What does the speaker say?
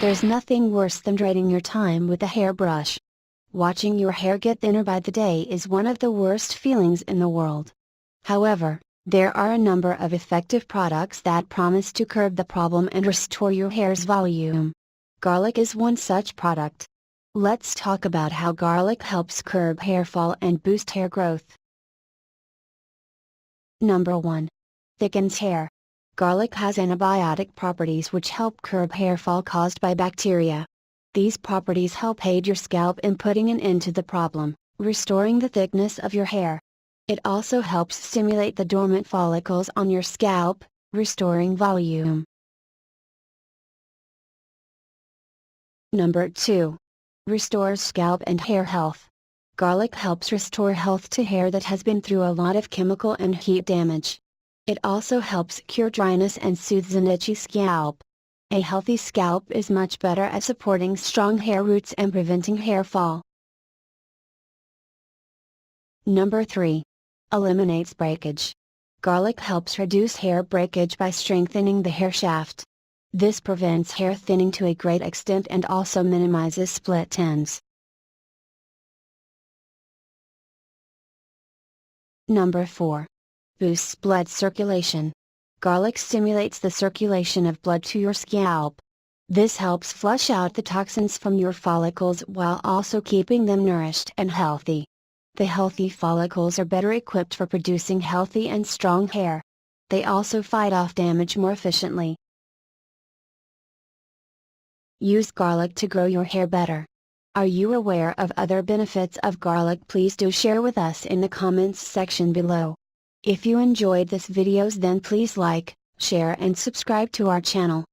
There's nothing worse than draining your time with a hairbrush. Watching your hair get thinner by the day is one of the worst feelings in the world. However, there are a number of effective products that promise to curb the problem and restore your hair's volume. Garlic is one such product. Let's talk about how garlic helps curb hair fall and boost hair growth. Number 1. Thickens hair. Garlic has antibiotic properties which help curb hair fall caused by bacteria. These properties help aid your scalp in putting an end to the problem, restoring the thickness of your hair. It also helps stimulate the dormant follicles on your scalp, restoring volume. Number 2. Restores scalp and hair health. Garlic helps restore health to hair that has been through a lot of chemical and heat damage. It also helps cure dryness and soothes an itchy scalp. A healthy scalp is much better at supporting strong hair roots and preventing hair fall. Number 3. Eliminates breakage. Garlic helps reduce hair breakage by strengthening the hair shaft. This prevents hair thinning to a great extent and also minimizes split ends. Number 4. Boosts blood circulation. Garlic stimulates the circulation of blood to your scalp. This helps flush out the toxins from your follicles while also keeping them nourished and healthy. The healthy follicles are better equipped for producing healthy and strong hair. They also fight off damage more efficiently. Use garlic to grow your hair better. Are you aware of other benefits of garlic? Please do share with us in the comments section below. If you enjoyed this videos, then please like, share and subscribe to our channel.